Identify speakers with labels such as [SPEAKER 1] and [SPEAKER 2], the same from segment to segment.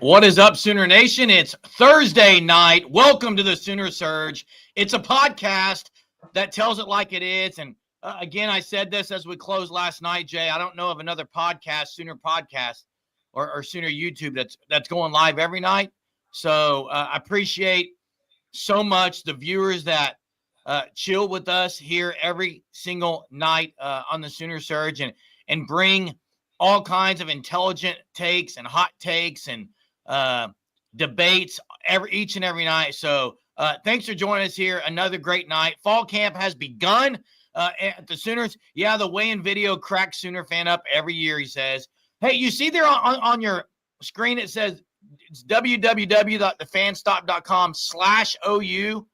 [SPEAKER 1] What is up, Sooner Nation? It's Thursday night. Welcome to the Sooner Surge. It's a podcast that tells it like it is. And again, I said this as we closed last night, Jay. I don't know of another podcast, Sooner podcast or Sooner YouTube that's going live every night. So I appreciate so much the viewers that chill with us here every single night on the Sooner Surge and bring all kinds of intelligent takes and hot takes and debates each and every night. So thanks for joining us here. Another great night. Fall camp has begun at the Sooners. Yeah, the weigh-in video cracks Sooner fan up every year, he says. Hey, you see there on your screen, it says it's www.thefanstop.com/OU.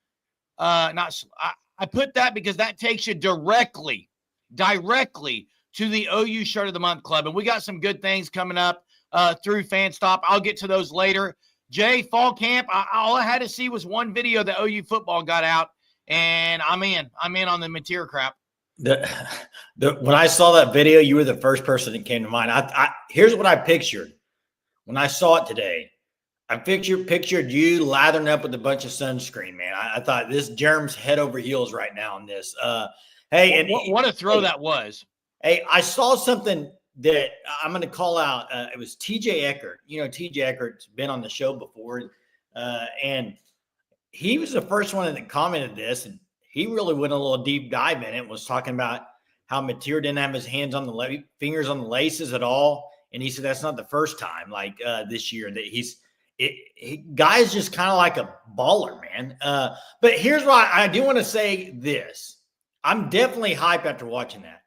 [SPEAKER 1] I put that because that takes you directly to the OU Shirt of the Month Club. And we got some good things coming up through FanStop. I'll get to those later. Jay, fall camp, all I had to see was one video that OU football got out, and I'm in on the material crap.
[SPEAKER 2] When I saw that video, you were the first person that came to mind. Here's what I pictured when I saw it today. I pictured you lathering up with a bunch of sunscreen, man. I thought this germ's head over heels right now on this. Hey, and
[SPEAKER 1] what a throw that was.
[SPEAKER 2] Hey, I saw something that I'm going to call out. It was TJ Eckert. You know, TJ Eckert's been on the show before, and he was the first one that commented this, and he really went a little deep dive in it and was talking about how Mateer didn't have his fingers on the laces at all, and he said that's not the first time like this year that guy's just kind of like a baller, man. But here's why I do want to say this. I'm definitely hyped after watching that.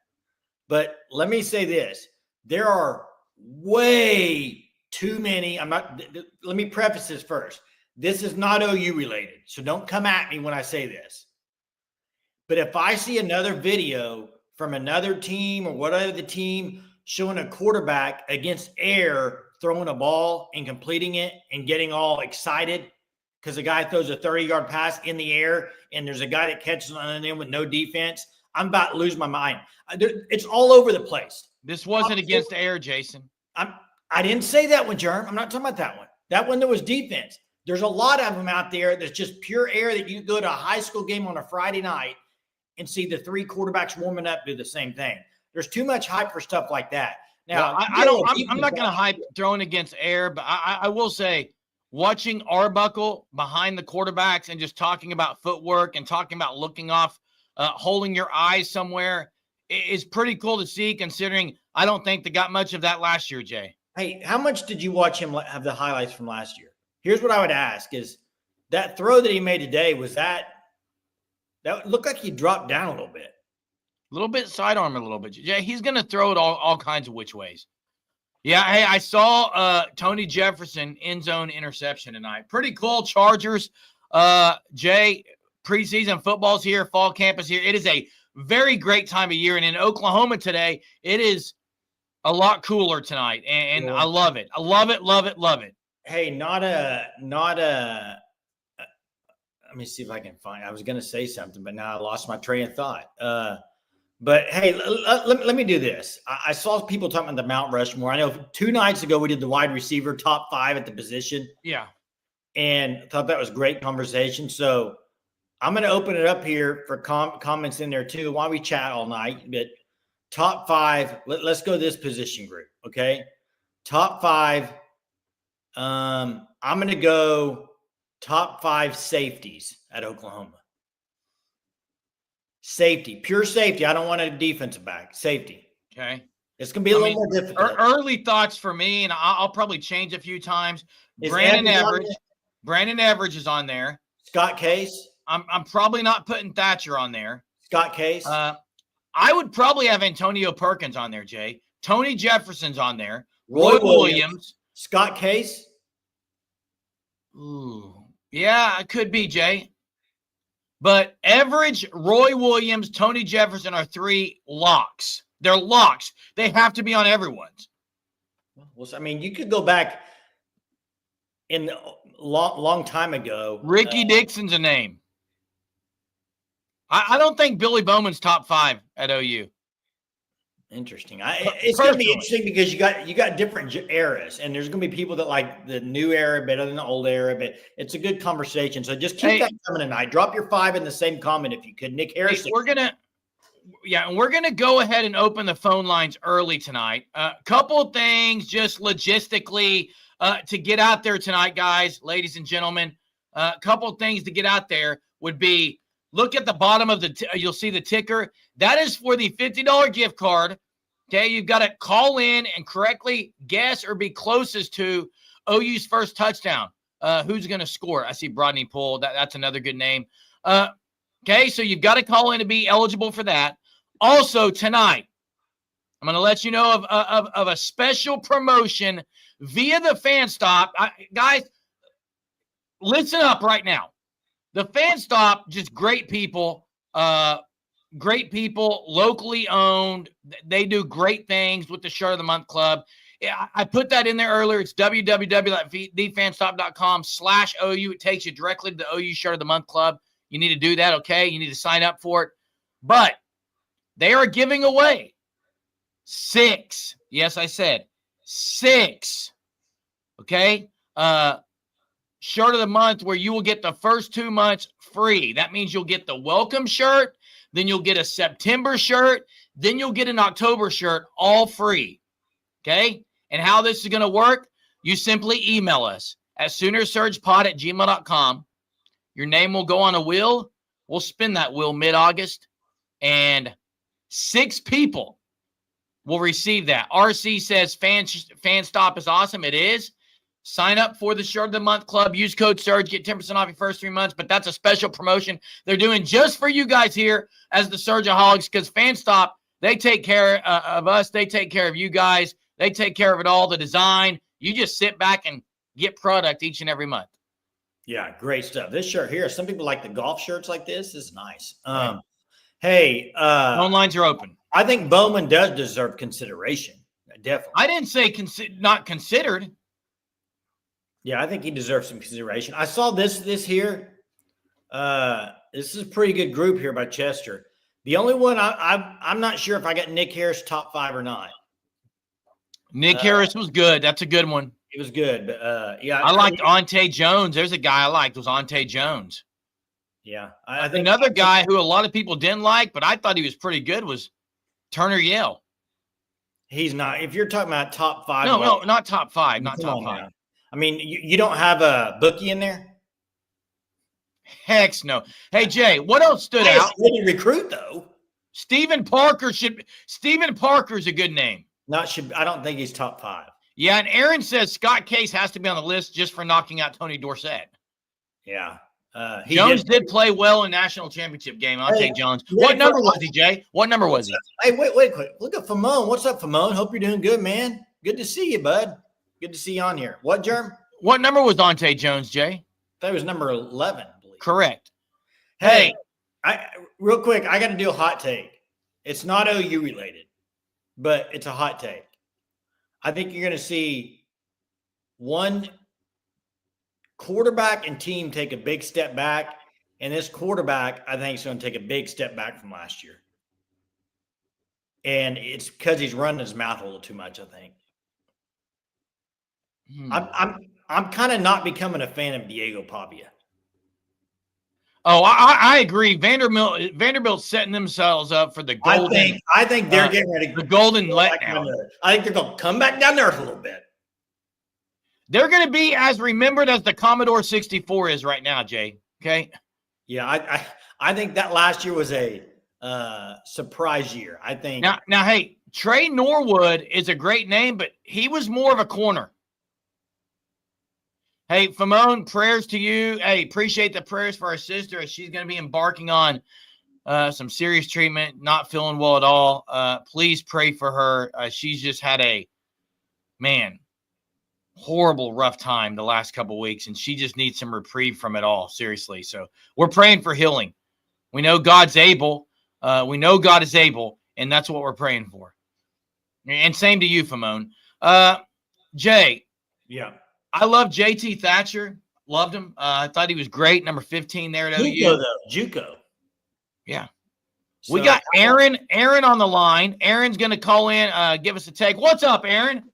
[SPEAKER 2] But let me say this. There are way too many. Let me preface this first. This is not OU related, so don't come at me when I say this. But if I see another video from another team or whatever the team showing a quarterback against air throwing a ball and completing it and getting all excited because the guy throws a 30-yard pass in the air and there's a guy that catches on it with no defense, I'm about to lose my mind. It's all over the place.
[SPEAKER 1] This wasn't against air, Jason.
[SPEAKER 2] I didn't say that one, Jerm. I'm not talking about that one. That one, there was defense. There's a lot of them out there that's just pure air that you go to a high school game on a Friday night and see the three quarterbacks warming up do the same thing. There's too much hype for stuff like that. Now,
[SPEAKER 1] I'm not going to hype throwing against air, but I will say watching Arbuckle behind the quarterbacks and just talking about footwork and talking about looking off, holding your eyes somewhere is pretty cool to see, considering I don't think they got much of that last year, Jay.
[SPEAKER 2] Hey, how much did you watch him have the highlights from last year? Here's what I would ask is that throw that he made today, that looked like he dropped down a little bit.
[SPEAKER 1] A little bit sidearm a little bit. Jay, he's going to throw it all kinds of which ways. Yeah, hey, I saw Tony Jefferson end zone interception tonight. Pretty cool. Chargers. Jay, preseason football's here. Fall camp is here. It is a very great time of year. And in Oklahoma today, it is a lot cooler tonight. And I love it. I love it, love it, love it.
[SPEAKER 2] Hey, not a let me see if I can find. I was going to say something, but now I lost my train of thought. But hey, let me do this. I saw people talking about the Mount Rushmore. I know 2 nights ago we did the wide receiver top 5 at the position.
[SPEAKER 1] Yeah.
[SPEAKER 2] And I thought that was great conversation. So I'm going to open it up here for comments in there too while we chat all night. But top 5, let's go this position group. Okay. Top 5. I'm going to go top 5 safeties at Oklahoma. Safety, pure safety. I don't want a defensive back. Safety.
[SPEAKER 1] Okay.
[SPEAKER 2] It's going to be a little more difficult.
[SPEAKER 1] Early thoughts for me, and I'll probably change a few times. Brandon Everidge is on there.
[SPEAKER 2] Scott Case.
[SPEAKER 1] I'm probably not putting Thatcher on there.
[SPEAKER 2] Scott Case.
[SPEAKER 1] I would probably have Antonio Perkins on there, Jay. Tony Jefferson's on there.
[SPEAKER 2] Roy Williams. Scott Case.
[SPEAKER 1] Ooh. Yeah, it could be, Jay. But Everidge, Roy Williams, Tony Jefferson are 3 locks. They're locks. They have to be on everyone's.
[SPEAKER 2] Well, I mean, you could go back in long time ago.
[SPEAKER 1] Ricky Dixon's a name. I don't think Billy Bowman's top 5 at OU.
[SPEAKER 2] Interesting. It's going to be
[SPEAKER 1] Personally.
[SPEAKER 2] interesting because you got different eras, and there's going to be people that like the new era better than the old era. But it's a good conversation. So just keep that coming tonight. Drop your 5 in the same comment if you could. Nick Harris.
[SPEAKER 1] Hey, we're gonna go ahead and open the phone lines early tonight. Couple of things, just logistically, to get out there tonight, guys, ladies and gentlemen. Couple of things to get out there would be, look at the bottom of you'll see the ticker. That is for the $50 gift card. Okay, you've got to call in and correctly guess or be closest to OU's first touchdown. Who's going to score? I see Brodney Poole. That's another good name. Okay, so you've got to call in to be eligible for that. Also, tonight, I'm going to let you know of a special promotion via the Fan Stop. Guys, listen up right now. The Fan Stop, just great people. Great people, locally owned. They do great things with the Shirt of the Month Club. I put that in there earlier. It's www.thefanstop.com/OU. It takes you directly to the OU Shirt of the Month Club. You need to do that, okay? You need to sign up for it. But they are giving away 6. Yes, I said 6. Okay? Shirt of the Month, where you will get the first 2 months free. That means you'll get the welcome shirt. Then you'll get a September shirt. Then you'll get an October shirt, all free. Okay? And how this is going to work, you simply email us at SoonerSurgePod@gmail.com. Your name will go on a wheel. We'll spin that wheel mid-August. And 6 people will receive that. RC says Fan Stop is awesome. It is. Sign up for the Shirt of the Month Club. Use code SURGE. Get 10% off your first 3 months. But that's a special promotion they're doing just for you guys here as the Surgeaholics, because Fan Stop, they take care of us. They take care of you guys. They take care of it all, the design. You just sit back and get product each and every month.
[SPEAKER 2] Yeah, great stuff. This shirt here, some people like the golf shirts like this. This is nice. Hey.
[SPEAKER 1] Phone lines are open.
[SPEAKER 2] I think Bowman does deserve consideration. Definitely.
[SPEAKER 1] I didn't say not considered.
[SPEAKER 2] Yeah, I think he deserves some consideration. I saw this here. This is a pretty good group here by Chester. The only one I'm not sure if I got Nick Harris top 5 or not.
[SPEAKER 1] Nick Harris was good. That's a good one.
[SPEAKER 2] It was good, but yeah.
[SPEAKER 1] I liked Ante Jones. There's a guy I liked, was Ante Jones.
[SPEAKER 2] Yeah, I think
[SPEAKER 1] another guy who a lot of people didn't like, but I thought he was pretty good, was Turner Yell.
[SPEAKER 2] He's not. If you're talking about top 5,
[SPEAKER 1] no, not top 5, not top 5.
[SPEAKER 2] Now. I mean, you don't have a bookie in there?
[SPEAKER 1] Heck no. Hey, Jay, what else stood out?
[SPEAKER 2] Really recruit, though.
[SPEAKER 1] Stephen Parker's a good name.
[SPEAKER 2] I don't think he's top 5.
[SPEAKER 1] Yeah, and Aaron says Scott Case has to be on the list just for knocking out Tony Dorsett.
[SPEAKER 2] Yeah.
[SPEAKER 1] Jones did play well in national championship game. I'll take Jones. What number was he, Jay? What number was he?
[SPEAKER 2] Hey, wait quick. Look at Famone. What's up, Famone? Hope you're doing good, man. Good to see you, bud. Good to see you on here. What, Germ?
[SPEAKER 1] What number was Ante Jones, Jay?
[SPEAKER 2] That was number 11, I believe.
[SPEAKER 1] Correct.
[SPEAKER 2] Hey, real quick, I got to do a hot take. It's not OU related, but it's a hot take. I think you're going to see one quarterback and team take a big step back, and this quarterback, I think, is going to take a big step back from last year. And it's because he's running his mouth a little too much, I think. I'm kind of not becoming a fan of Diego Pavia.
[SPEAKER 1] Oh, I agree. Vanderbilt's setting themselves up for the golden.
[SPEAKER 2] I think they're getting ready.
[SPEAKER 1] The golden letdown.
[SPEAKER 2] I think they're going to come back down there a little bit.
[SPEAKER 1] They're going to be as remembered as the Commodore 64 is right now, Jay. Okay.
[SPEAKER 2] Yeah, I think that last year was a surprise year. I think
[SPEAKER 1] now, hey, Trey Norwood is a great name, but he was more of a corner. Hey, Famone, prayers to you. Hey, appreciate the prayers for our sister as she's going to be embarking on some serious treatment, not feeling well at all. Please pray for her. She's just had a, horrible, rough time the last couple of weeks, and she just needs some reprieve from it all, seriously. So we're praying for healing. We know God's able. We know God is able, and that's what we're praying for. And same to you, Famone. Jay.
[SPEAKER 2] Yeah.
[SPEAKER 1] I love JT Thatcher. Loved him. I thought he was great. Number 15 there at OU.
[SPEAKER 2] JUCO. Yeah.
[SPEAKER 1] We got Aaron on the line. Aaron's going to call in, give us a take. What's up, Aaron?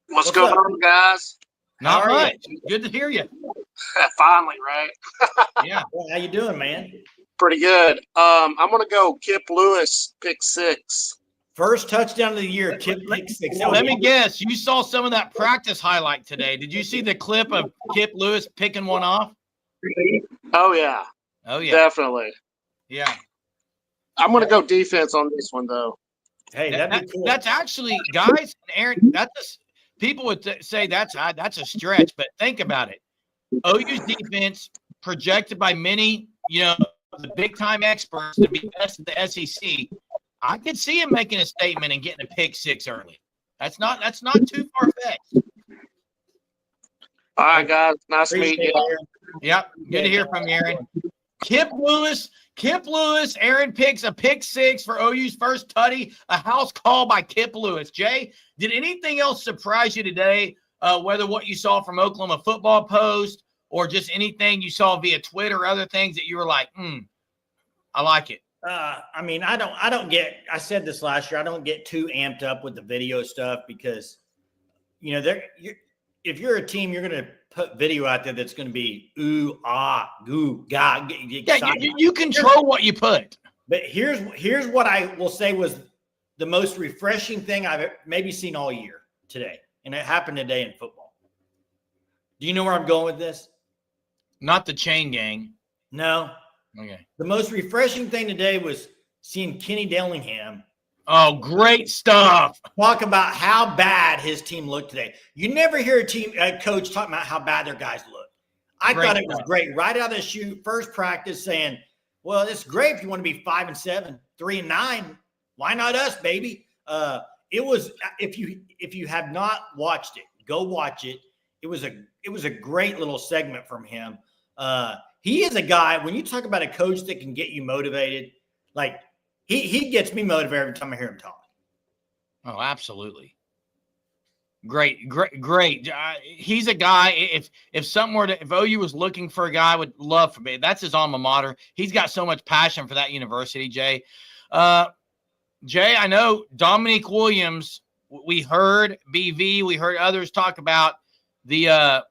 [SPEAKER 3] What's going on, guys?
[SPEAKER 1] Not much. Good to hear you.
[SPEAKER 3] Finally, right?
[SPEAKER 2] Yeah. Well, how you doing, man?
[SPEAKER 3] Pretty good. I'm going to go Kip Lewis, pick 6.
[SPEAKER 2] First touchdown of the year, Kip pick 6.
[SPEAKER 1] Let me guess. You saw some of that practice highlight today. Did you see the clip of Kip Lewis picking one off?
[SPEAKER 3] Oh, yeah.
[SPEAKER 1] Oh, yeah.
[SPEAKER 3] Definitely.
[SPEAKER 1] Yeah.
[SPEAKER 3] I'm going to go defense on this one, though.
[SPEAKER 2] Hey, that'd be cool.
[SPEAKER 1] That's actually, guys, Aaron, people would say that's a stretch, but think about it. OU's defense projected by many, the big-time experts to be best in the SEC. I could see him making a statement and getting a pick 6 early. That's not too far-fetched.
[SPEAKER 3] All right, guys. Nice meeting you.
[SPEAKER 1] Yep. Good to hear from you, Aaron. Kip Lewis, Aaron picks a pick 6 for OU's first tutty, a house call by Kip Lewis. Jay, did anything else surprise you today, whether what you saw from Oklahoma Football Post or just anything you saw via Twitter or other things that you were like, I like it?
[SPEAKER 2] I mean, I said this last year, I don't get too amped up with the video stuff because, if you're a team, you're going to put video out there that's going to be ooh, ah, goo, ga.
[SPEAKER 1] Yeah, you control what you put.
[SPEAKER 2] But here's what I will say was the most refreshing thing I've maybe seen all year today, and it happened today in football. Do you know where I'm going with this?
[SPEAKER 1] Not the chain gang.
[SPEAKER 2] No.
[SPEAKER 1] Okay.
[SPEAKER 2] The most refreshing thing today was seeing Kenny Dillingham.
[SPEAKER 1] Oh, great stuff.
[SPEAKER 2] Talk about how bad his team looked today. You never hear a coach talking about how bad their guys look. I thought it was great. Right out of the chute, first practice saying, well, it's great if you want to be 5-7, 3-9. Why not us, baby? It was, if you have not watched it, go watch it. It was a great little segment from him. He is a guy, when you talk about a coach that can get you motivated, like he gets me motivated every time I hear him talk.
[SPEAKER 1] Oh, absolutely. Great. He's a guy. If OU was looking for a guy, I would love for me. That's his alma mater. He's got so much passion for that university, Jay. Jay, I know Dominique Williams. We heard BV. We heard others talk about the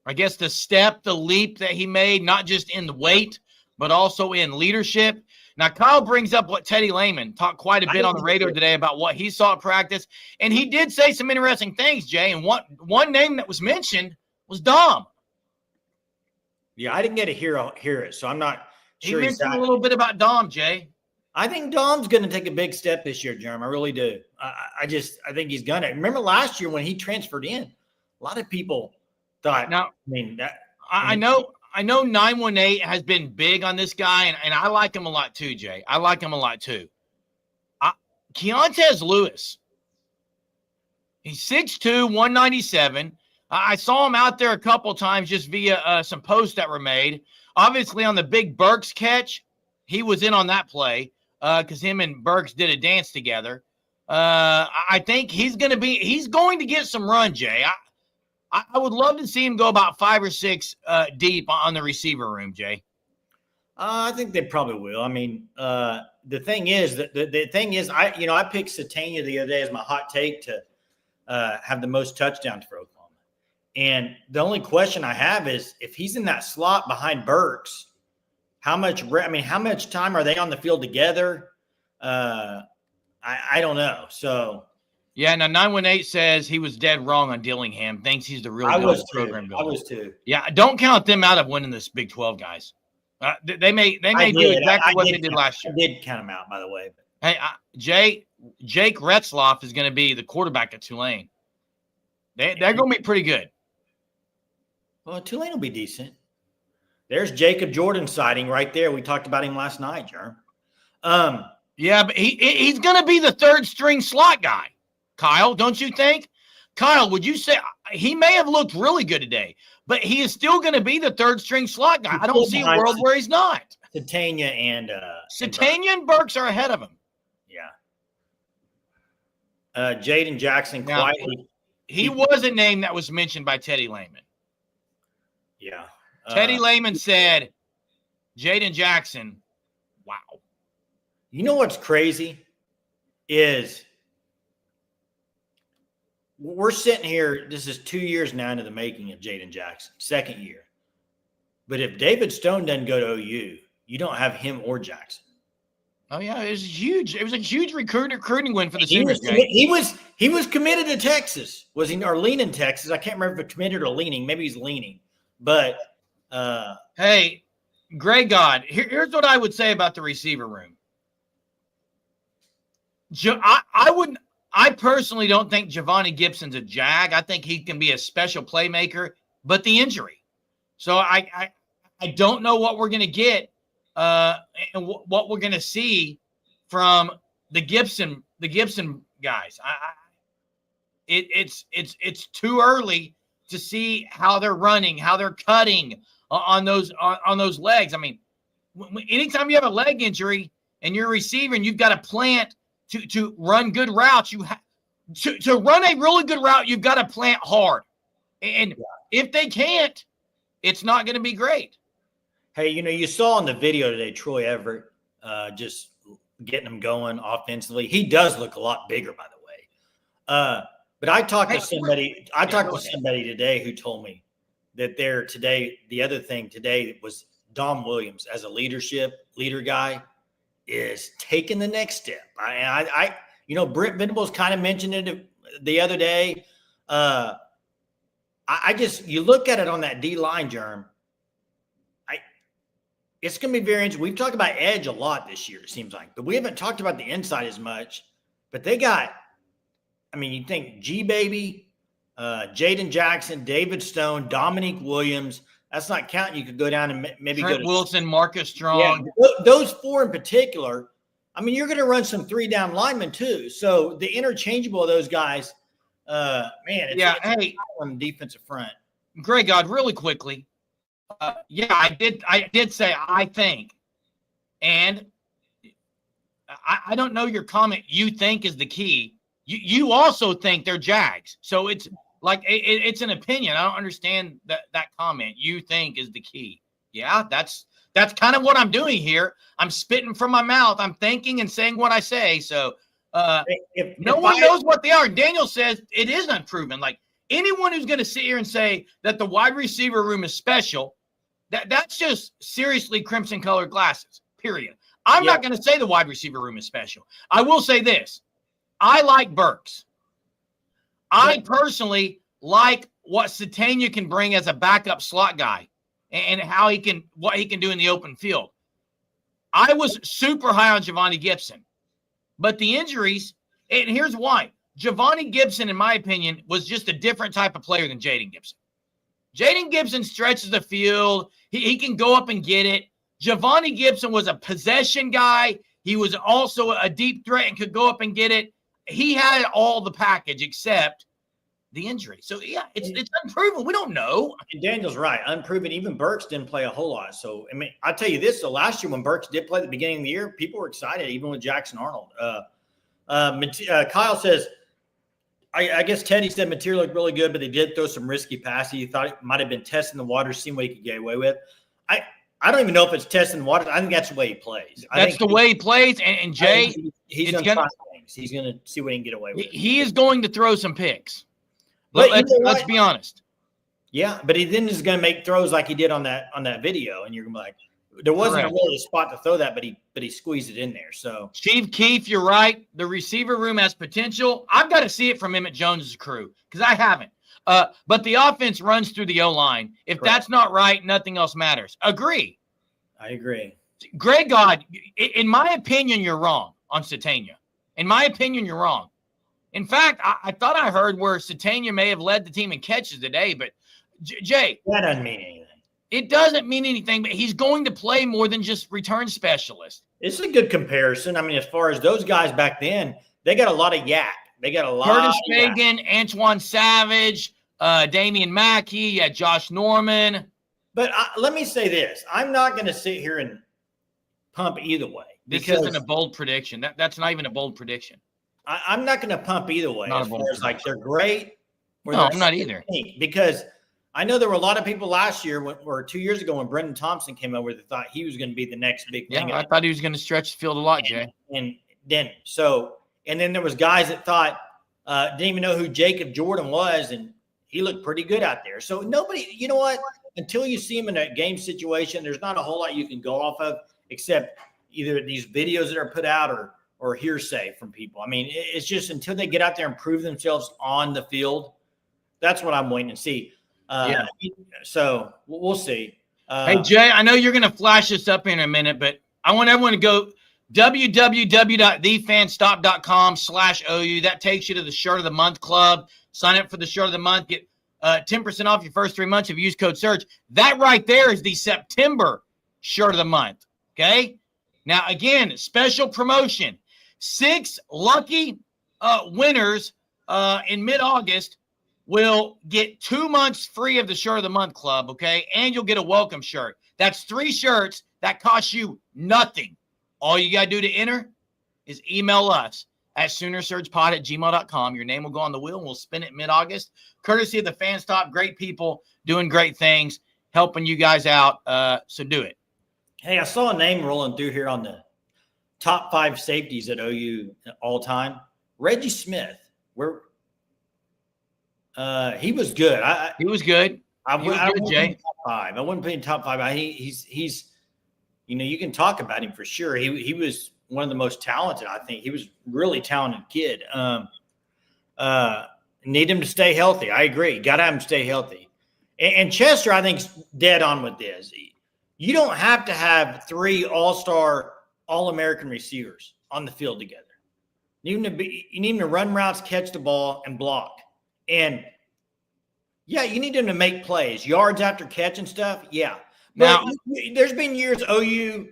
[SPEAKER 1] the leap that he made, not just in the weight, but also in leadership. Now, Kyle brings up what Teddy Lehman talked quite a bit on the radio today about what he saw at practice, and he did say some interesting things, Jay, and one name that was mentioned was Dom.
[SPEAKER 2] Yeah, I didn't get to hear it, so I'm not sure.
[SPEAKER 1] He mentioned a little bit about Dom, Jay.
[SPEAKER 2] I think Dom's going to take a big step this year, Jeremy. I really do. I think he's going to. Remember last year when he transferred in, a lot of people thought. Now,
[SPEAKER 1] I know 918 has been big on this guy, and I like him a lot too, Jay. I like him a lot too. Keontez Lewis, he's 6'2", 197. I saw him out there a couple times just via some posts that were made. Obviously, on the big Burks catch, he was in on that play because him and Burks did a dance together. I think he's going to get some run, Jay. I would love to see him go about 5 or 6 deep on the receiver room, Jay.
[SPEAKER 2] I think they probably will. I mean, the thing is, I picked Satania the other day as my hot take to have the most touchdowns for Oklahoma. And the only question I have is if he's in that slot behind Burks, how much time are they on the field together? I don't know. So.
[SPEAKER 1] Yeah, now 918 says he was dead wrong on Dillingham. Thinks he's the real program builder.
[SPEAKER 2] I was too.
[SPEAKER 1] Yeah, don't count them out of winning this Big 12, guys. They may do exactly what they did last year.
[SPEAKER 2] I did count them out, by the way.
[SPEAKER 1] Hey, Jake Retzloff is going to be the quarterback at Tulane. They're going to be pretty good.
[SPEAKER 2] Well, Tulane will be decent. There's Jacob Jordan sighting right there. We talked about him last night, Jerm.
[SPEAKER 1] Yeah, but he's going to be the third string slot guy. Kyle, don't you think? Kyle, would you say he may have looked really good today, but he is still going to be the third string slot guy? I don't see a world where he's not.
[SPEAKER 2] Satania and
[SPEAKER 1] Burks are ahead of him.
[SPEAKER 2] Yeah. Jaden Jackson quietly.
[SPEAKER 1] He was a name that was mentioned by Teddy Lehman.
[SPEAKER 2] Yeah.
[SPEAKER 1] Teddy Lehman said Jaden Jackson Wow.
[SPEAKER 2] You know what's crazy is we're sitting here. This is 2 years now into the making of Jaden Jackson, second year. But if David Stone doesn't go to OU, you don't have him or Jackson.
[SPEAKER 1] Oh yeah, it was huge. It was a huge recruiting win for the
[SPEAKER 2] He
[SPEAKER 1] Sooners.
[SPEAKER 2] was committed to Texas. Was he or leaning Texas? I can't remember if committed or leaning. Maybe he's leaning. But
[SPEAKER 1] hey, Greg God, here's what I would say about the receiver room. I personally don't think Giovanni Gibson's a Jag. I think he can be a special playmaker, but the injury. So I don't know what we're going to get and what we're going to see from the Gibson guys. It's too early to see how they're running, how they're cutting on those legs. I mean, anytime you have a leg injury and you're a receiver and you've got to plant to run good routes, to run a really good route, you've got to plant hard. And if they can't, it's not going to be great.
[SPEAKER 2] Hey, you saw in the video today, Troy Everett just getting them going offensively. He does look a lot bigger, by the way. But I talked to somebody. Somebody today who told me that the other thing today was Dom Williams as a leader guy is taking the next step. Brent Venables kind of mentioned it the other day. You look at it on that D line, Germ. It's going to be very interesting. We've talked about edge a lot this year, it seems like, but we haven't talked about the inside as much. But they got, you think G-Baby, Jaden Jackson, David Stone, Dominique Williams. That's not counting. You could go down and maybe
[SPEAKER 1] Trent
[SPEAKER 2] go to
[SPEAKER 1] Wilson, Marcus Strong.
[SPEAKER 2] Yeah, those four in particular. You're going to run some 3-down linemen too. So the interchangeable of those guys, it's on the defensive front.
[SPEAKER 1] Greg God, really quickly. I did say I think, and I don't know your comment. You think is the key. You also think they're Jags, so it's like it's an opinion. I don't understand that comment. You think is the key. Yeah, that's kind of what I'm doing here. I'm spitting from my mouth. I'm thinking and saying what I say. So no one knows what they are. Daniel says it is unproven. Like anyone who's going to sit here and say that the wide receiver room is special. That's just seriously crimson-colored glasses, period. I'm not going to say the wide receiver room is special. I will say this. I like Burks. I personally like what Satania can bring as a backup slot guy and what he can do in the open field. I was super high on Giovanni Gibson. But the injuries, and here's why. Giovanni Gibson, in my opinion, was just a different type of player than Jaden Gibson. Jaden Gibson stretches the field. He can go up and get it. Giovanni Gibson was a possession guy. He was also a deep threat and could go up and get it. He had all the package except the injury. So, it's unproven. We don't know.
[SPEAKER 2] And Daniel's right. Unproven. Even Burks didn't play a whole lot. So, I'll tell you this. So, last year when Burks did play at the beginning of the year, people were excited, even with Jackson Arnold. Kyle says, I guess Teddy said material looked really good, but they did throw some risky passes. He thought it might have been testing the waters, seeing what he could get away with. I don't even know if it's testing the waters. I think that's the way he plays.
[SPEAKER 1] That's the way he plays. And Jay,
[SPEAKER 2] he's going to try things. He's going to see what he can get away with.
[SPEAKER 1] He is going to throw some picks. Let's be honest.
[SPEAKER 2] Yeah, but he then is going to make throws like he did on that video, and you're going to be like, there wasn't really a spot to throw that, but he squeezed it in there. So,
[SPEAKER 1] Chief Keefe, you're right. The receiver room has potential. I've got to see it from Emmett Jones's crew because I haven't. But the offense runs through the O-line. If that's not right, nothing else matters. Agree.
[SPEAKER 2] I agree.
[SPEAKER 1] Greg God, in my opinion, you're wrong on Satania. In my opinion, you're wrong. In fact, I thought I heard where Satania may have led the team in catches today, but Jay.
[SPEAKER 2] That doesn't mean anything.
[SPEAKER 1] It doesn't mean anything, but he's going to play more than just return specialist.
[SPEAKER 2] It's a good comparison. As far as those guys back then, they got a lot of yak. They got a lot
[SPEAKER 1] Curtis Fagan, Antoine Savage, Damian Mackey, Josh Norman.
[SPEAKER 2] But let me say this. I'm not going to sit here and pump either way.
[SPEAKER 1] This isn't a bold prediction. That's not even a bold prediction.
[SPEAKER 2] I'm not going to pump either way.
[SPEAKER 1] Not
[SPEAKER 2] as far as like they're great.
[SPEAKER 1] No, I'm not either.
[SPEAKER 2] Because I know there were a lot of people last year or 2 years ago when Brendan Thompson came over that thought he was going to be the next big thing.
[SPEAKER 1] Yeah, I thought he was going to stretch the field a lot, Jay.
[SPEAKER 2] And then there was guys that thought didn't even know who Jacob Jordan was, and he looked pretty good out there. So nobody, you know what? Until you see him in a game situation, there's not a whole lot you can go off of except either these videos that are put out or hearsay from people. I mean, it's just until they get out there and prove themselves on the field, that's what I'm waiting to see. So we'll see.
[SPEAKER 1] Hey, Jay, I know you're going to flash this up in a minute, but I want everyone to go www.thefanstop.com/OU. That takes you to the Shirt of the Month Club. Sign up for the Shirt of the Month. Get 10% off your first 3 months if you use code SURGE. That right there is the September Shirt of the Month, okay? Now, again, special promotion. 6 lucky winners in mid-August will get 2 months free of the Shirt of the Month Club, okay? And you'll get a welcome shirt. That's 3 shirts that cost you nothing. All you got to do to enter is email us at SoonerSurgePod@gmail.com. Your name will go on the wheel, and we'll spin it mid-August. Courtesy of the Fan Stop. Great people doing great things, helping you guys out. So do it.
[SPEAKER 2] Hey, I saw a name rolling through here on the top 5 safeties at OU all time. Reggie Smith. He was good.
[SPEAKER 1] He was good.
[SPEAKER 2] I
[SPEAKER 1] He was good, Jay.
[SPEAKER 2] top 5. I wouldn't put him top 5. He's you can talk about him for sure. He was one of the most talented. I think he was really talented kid. Need him to stay healthy. I agree. Got to have him stay healthy. And Chester, I think, is dead on with this. You don't have to have 3 all-star, all-American receivers on the field together. You need them to run routes, catch the ball, and block. And, yeah, you need them to make plays, yards after catch and stuff. Yeah. But now, there's been years OU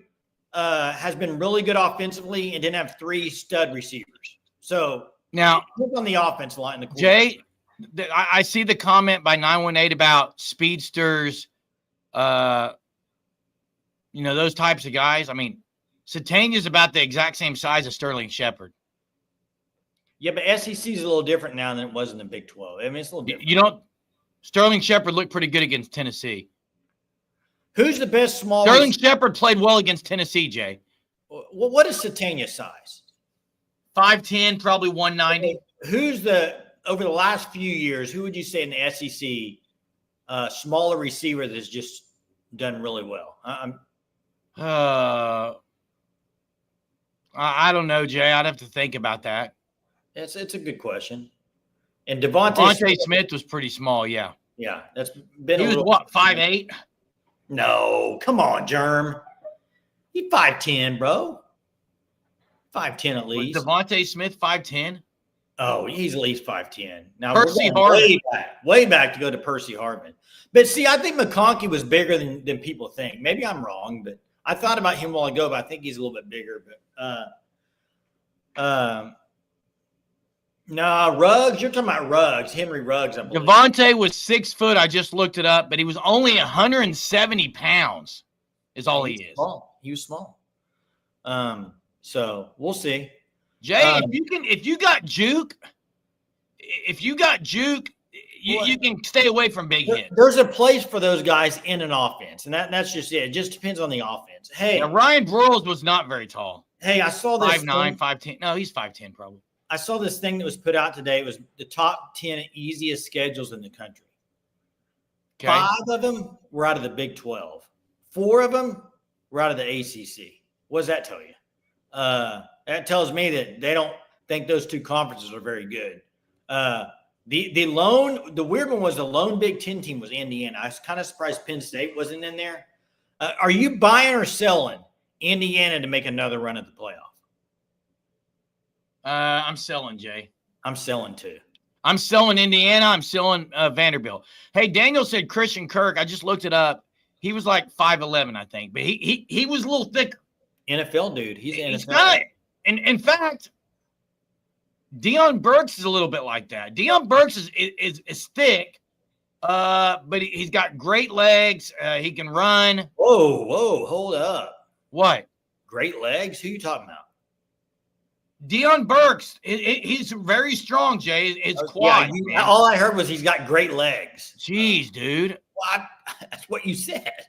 [SPEAKER 2] has been really good offensively and didn't have 3 stud receivers. So
[SPEAKER 1] now
[SPEAKER 2] look on the offense line.
[SPEAKER 1] Jay, I see the comment by 918 about speedsters, those types of guys. I mean, Satania's about the exact same size as Sterling Shepard.
[SPEAKER 2] Yeah, but SEC is a little different now than it was in the Big 12. I mean, it's a little different.
[SPEAKER 1] Sterling Shepard looked pretty good against Tennessee.
[SPEAKER 2] Who's the best small?
[SPEAKER 1] Sterling Shepard played well against Tennessee, Jay.
[SPEAKER 2] What is Satania's size?
[SPEAKER 1] 5'10", probably 190.
[SPEAKER 2] Who's over the last few years, who would you say in the SEC, smaller receiver that's just done really well?
[SPEAKER 1] I don't know, Jay. I'd have to think about that.
[SPEAKER 2] It's a good question. And Devontae
[SPEAKER 1] Smith was pretty small, yeah.
[SPEAKER 2] Yeah, that's been.
[SPEAKER 1] He was what, 5'8"?
[SPEAKER 2] No, come on, Germ. He's 5'10", bro. 5'10" at least.
[SPEAKER 1] Devontae Smith 5'10"?
[SPEAKER 2] Oh, he's at least 5'10". Now
[SPEAKER 1] Percy Harvin.
[SPEAKER 2] Way back to go to Percy Harvin. But see, I think McConkey was bigger than people think. Maybe I'm wrong, but I thought about him a while ago, but I think he's a little bit bigger. But no, Ruggs. You're talking about Ruggs, Henry Ruggs. I believe.
[SPEAKER 1] Devontae was 6 foot. I just looked it up, but he was only 170 pounds. Is all he is.
[SPEAKER 2] Small. He was small. So we'll see.
[SPEAKER 1] Jay, if you got juke, you can stay away from big hits.
[SPEAKER 2] There's a place for those guys in an offense, and that's just it. It just depends on the offense. Hey,
[SPEAKER 1] Ryan Broyles was not very tall.
[SPEAKER 2] Hey, I saw this
[SPEAKER 1] 5'9", 5'10". No, he's 5'10" probably.
[SPEAKER 2] I saw this thing that was put out today. It was the top 10 easiest schedules in the country. Okay. 5 of them were out of the Big 12. 4 of them were out of the ACC. What does that tell you? That tells me that they don't think those 2 conferences are very good. The weird one was the lone Big 10 team was Indiana. I was kind of surprised Penn State wasn't in there. Are you buying or selling Indiana to make another run at the playoff?
[SPEAKER 1] I'm selling, Jay.
[SPEAKER 2] I'm selling too.
[SPEAKER 1] I'm selling Indiana. I'm selling Vanderbilt. Hey, Daniel said Christian Kirk. I just looked it up. He was like 5'11", I think, but he was a little thicker. NFL dude. He's NFL. In fact, Deion Burks is a little bit like that. Deion Burks is thick, but he's got great legs. He can run.
[SPEAKER 2] Whoa, hold up.
[SPEAKER 1] What?
[SPEAKER 2] Great legs? Who you talking about?
[SPEAKER 1] Deion Burks, he's very strong, Jay. It's quad.
[SPEAKER 2] Yeah, all I heard was he's got great legs.
[SPEAKER 1] Jeez, dude.
[SPEAKER 2] Well, that's what you said.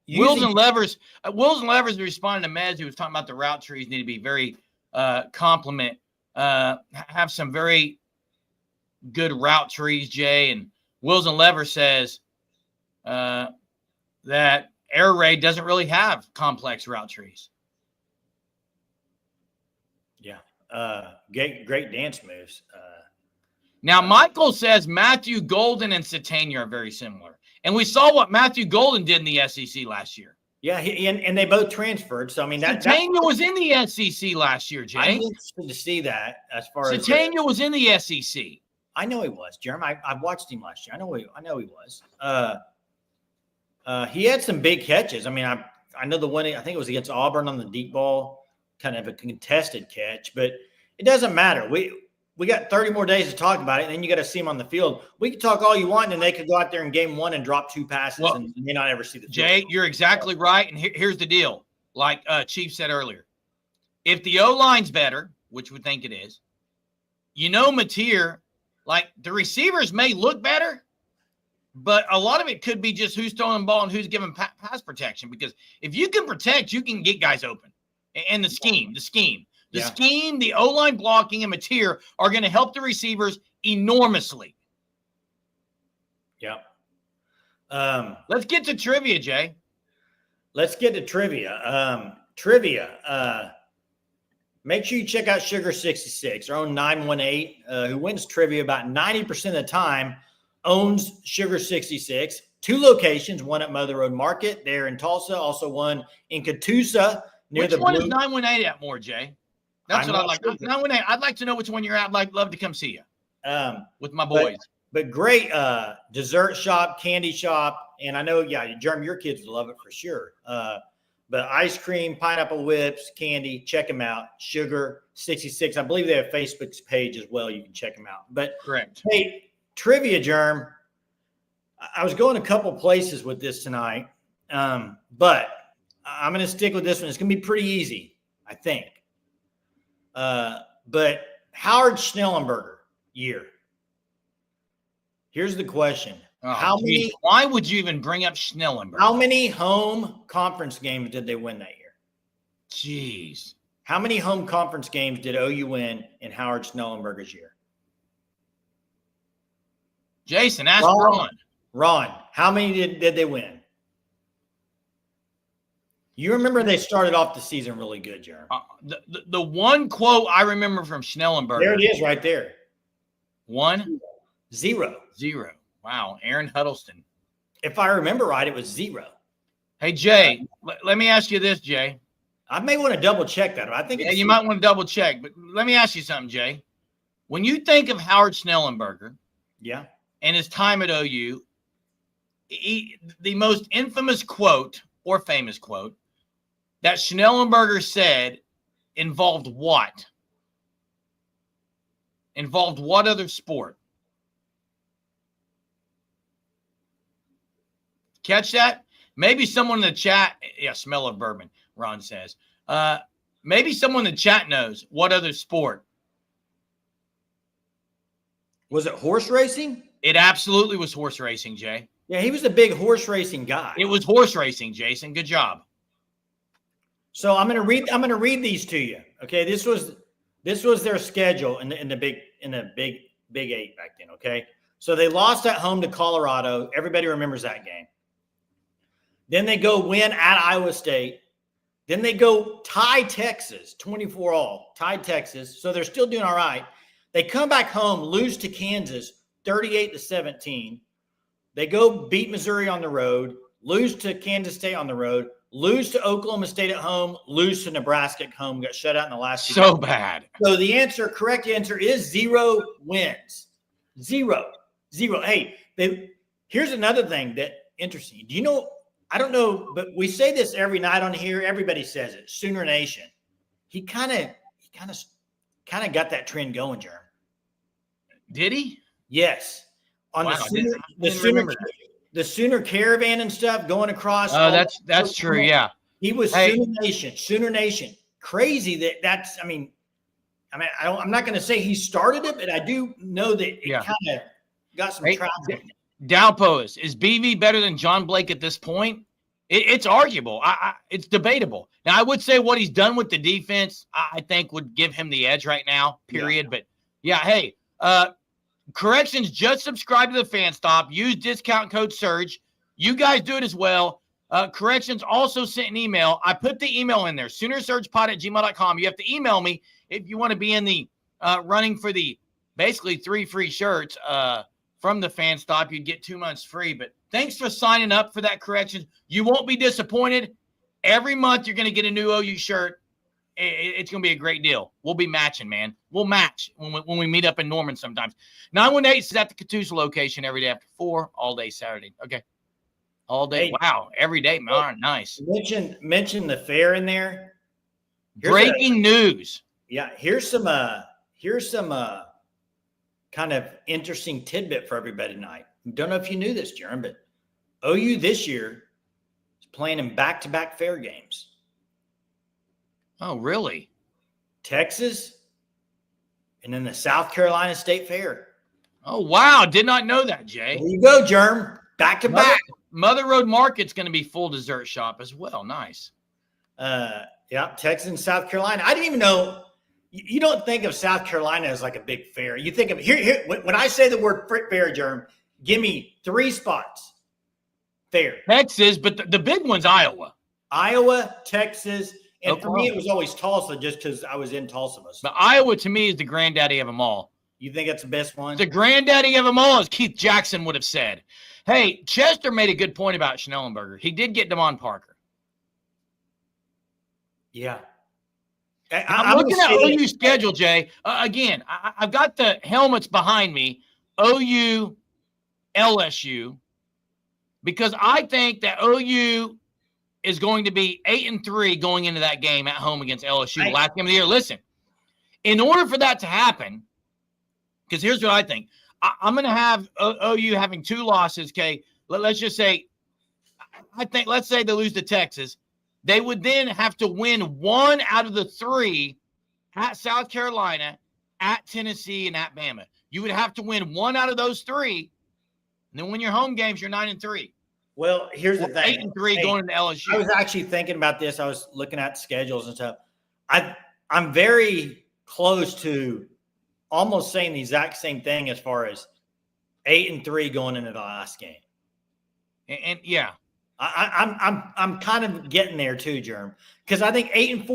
[SPEAKER 1] Wills and Levers responded to Mez, who was talking about the route trees need to be very have some very good route trees, Jay. And Wills and Levers says that Air Raid doesn't really have complex route trees.
[SPEAKER 2] Yeah. Great dance moves.
[SPEAKER 1] Now, Michael says Matthew Golden and Satania are very similar. And we saw what Matthew Golden did in the SEC last year.
[SPEAKER 2] Yeah, and they both transferred. So, I mean,
[SPEAKER 1] Satania was in the SEC last year, Jay.
[SPEAKER 2] I'm interested to see that as far as
[SPEAKER 1] Satania was in the SEC.
[SPEAKER 2] I know he was, Jeremy. I watched him last year. I know he was. He had some big catches. I mean, I know the one, I think it was against Auburn on the deep ball, kind of a contested catch, but it doesn't matter. We got 30 more days to talk about it, and then you got to see him on the field. We can talk all you want, and they could go out there in game one and drop 2 passes, and you may not ever see the field.
[SPEAKER 1] Jay, you're exactly right. And here's the deal. Like Chief said earlier, if the O-line's better, which we think it is, Mateer, like the receivers may look better, but a lot of it could be just who's throwing the ball and who's giving pass protection. Because if you can protect, you can get guys open. And the scheme, the O-line blocking and Mateer are going to help the receivers enormously.
[SPEAKER 2] Yeah.
[SPEAKER 1] Let's get to trivia, Jay.
[SPEAKER 2] Let's get to trivia. Make sure you check out Sugar 66, our own 918, who wins trivia about 90% of the time, owns Sugar 66. 2 locations, one at Mother Road Market there in Tulsa, also one in Catoosa.
[SPEAKER 1] Which one is 918 at more, Jay? That's what I like. 918. I'd like to know which one you're at. I'd love to come see you with my boys.
[SPEAKER 2] But great dessert shop, candy shop, and I know, Jeremy, your kids would love it for sure. But ice cream, pineapple whips, candy, check them out. Sugar 66. I believe they have a Facebook page as well. You can check them out. But
[SPEAKER 1] correct.
[SPEAKER 2] Hey, trivia, Germ. I was going a couple places with this tonight, but I'm going to stick with this one. It's going to be pretty easy, I think. But Howard Schnellenberger year. Here's the question.
[SPEAKER 1] Why would you even bring up Schnellenberger?
[SPEAKER 2] How many home conference games did they win that year?
[SPEAKER 1] Jeez.
[SPEAKER 2] How many home conference games did OU win in Howard Schnellenberger's year?
[SPEAKER 1] Jason, ask Ron.
[SPEAKER 2] Ron, how many did they win? You remember they started off the season really good, Jeremy.
[SPEAKER 1] The one quote I remember from Schnellenberger.
[SPEAKER 2] There it is right there.
[SPEAKER 1] 1?
[SPEAKER 2] 0.
[SPEAKER 1] 0. Wow. Aaron Huddleston.
[SPEAKER 2] If I remember right, it was 0.
[SPEAKER 1] Hey, Jay, let me ask you this, Jay.
[SPEAKER 2] I may want to double check that. I think
[SPEAKER 1] you might want to double check, but let me ask you something, Jay. When you think of Howard Schnellenberger and his time at OU, the most infamous quote or famous quote that Schnellenberger said involved what? Involved what other sport? Catch that? Maybe someone in the chat, smell of bourbon, Ron says. Maybe someone in the chat knows what other sport.
[SPEAKER 2] Was it horse racing?
[SPEAKER 1] It absolutely was horse racing, Jay.
[SPEAKER 2] Yeah, he was a big horse racing guy.
[SPEAKER 1] It was horse racing, Jason. Good job.
[SPEAKER 2] So I'm going to read these to you. Okay, this was their schedule in the big 8 back then. Okay, so they lost at home to Colorado. Everybody remembers that game. Then they go win at Iowa State. Then they go tie Texas 24-all, tie Texas. So they're still doing all right. They come back home, lose to Kansas 38-17. They go beat Missouri on the road, lose to Kansas State on the road, lose to Oklahoma State at home, lose to Nebraska at home, got shut out in the last 2
[SPEAKER 1] So bad.
[SPEAKER 2] So the correct answer is 0 wins. 0. Hey, here's another thing that interesting. Do you know, I don't know, but we say this every night on here. Everybody says it. Sooner Nation. He kind of got that trend going, Jeremy.
[SPEAKER 1] Did he?
[SPEAKER 2] Yes. On the Sooner Caravan and stuff going across.
[SPEAKER 1] Oh, that's true. Yeah.
[SPEAKER 2] He was Sooner Nation. crazy that's. I'm not going to say he started it, but I do know that it kind of got some traction.
[SPEAKER 1] Dalpo is BV better than John Blake at this point? It's arguable. It's debatable. Now, I would say what he's done with the defense, I think would give him the edge right now, period. But, hey, corrections, just subscribe to the Fan Stop. Use discount code SURGE. You guys do it as well. Corrections also sent an email. I put the email in there, SoonerSurgePod@gmail.com. You have to email me if you want to be in the running for the basically 3 free shirts from the Fan Stop. You'd get 2 months free. But thanks for signing up for that, Corrections. You won't be disappointed. Every month you're going to get a new OU shirt. It's going to be a great deal. We'll be matching, man. We'll match when we meet up in Norman sometimes. 918 is at the Catoosa location every day after 4, all day Saturday. Okay. All day.
[SPEAKER 2] Hey,
[SPEAKER 1] wow. Every day, man. Nice.
[SPEAKER 2] Mention the fair in there.
[SPEAKER 1] Breaking news.
[SPEAKER 2] Yeah. Here's some kind of interesting tidbit for everybody tonight. Don't know if you knew this, Jeremy, but OU this year is playing in back-to-back fair games.
[SPEAKER 1] Oh, really?
[SPEAKER 2] Texas and then the South Carolina State Fair.
[SPEAKER 1] Oh, wow. Did not know that, Jay.
[SPEAKER 2] There you go, Germ. Back-to-back.
[SPEAKER 1] Mother Road Market's going to be full dessert shop as well. Nice.
[SPEAKER 2] Texas and South Carolina. I didn't even know. You don't think of South Carolina as like a big fair. You think of here when I say the word fair, Germ, give me 3 spots. Fair.
[SPEAKER 1] Texas, but the big one's Iowa.
[SPEAKER 2] Iowa, Texas, and for me it was always Tulsa just because I was in Tulsa.
[SPEAKER 1] But Iowa to me is the granddaddy of them all.
[SPEAKER 2] You think it's the best one?
[SPEAKER 1] The granddaddy of them all, as Keith Jackson would have said. Hey, Chester made a good point about Schnellenberger. He did get Damon Parker.
[SPEAKER 2] Yeah.
[SPEAKER 1] I'm looking at OU's schedule, Jay. Again, I've got the helmets behind me, OU, LSU, because I think that OU is going to be 8-3 going into that game at home against LSU, last game of the year. Listen, in order for that to happen, because here's what I think. I'm going to have OU having 2 losses, okay? Let's just say, let's say they lose to Texas. They would then have to win 1 out of the 3 at South Carolina, at Tennessee, and at Bama. You would have to win 1 out of those 3, and then win your home games, you're 9-3.
[SPEAKER 2] Well, here's the thing.
[SPEAKER 1] 8-3 going into LSU.
[SPEAKER 2] I was actually thinking about this. I was looking at schedules and stuff. I'm very close to almost saying the exact same thing as far as 8-3 going into the last game.
[SPEAKER 1] And yeah.
[SPEAKER 2] I'm kind of getting there too, Jerm, because I think 8-4,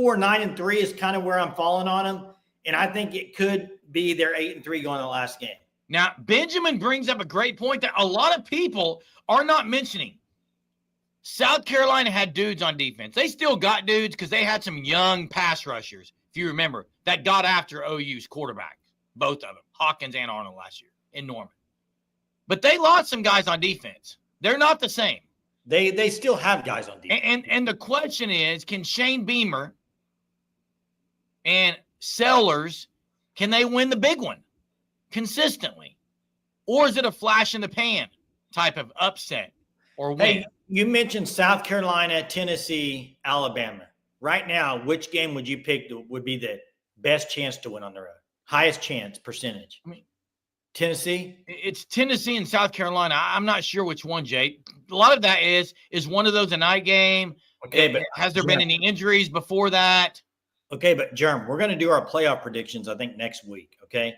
[SPEAKER 2] 9-3 is kind of where I'm falling on them, and I think it could be their 8-3 going to the last game.
[SPEAKER 1] Now, Benjamin brings up a great point that a lot of people are not mentioning. South Carolina had dudes on defense. They still got dudes because they had some young pass rushers, if you remember, that got after OU's quarterback, both of them, Hawkins and Arnold last year in Norman. But they lost some guys on defense. They're not the same.
[SPEAKER 2] They still have guys on defense.
[SPEAKER 1] And the question is, can Shane Beamer and Sellers, can they win the big one consistently? Or is it a flash in the pan type of upset or win?
[SPEAKER 2] Hey, you mentioned South Carolina, Tennessee, Alabama. Right now, which game would you pick would be the best chance to win on the road? Highest chance percentage? I mean, Tennessee?
[SPEAKER 1] It's Tennessee and South Carolina. I'm not sure which one, Jay. A lot of that is one of those a night game?
[SPEAKER 2] Okay, but
[SPEAKER 1] has there been any injuries before that?
[SPEAKER 2] Okay, but Jerm, we're going to do our playoff predictions, I think, next week, okay?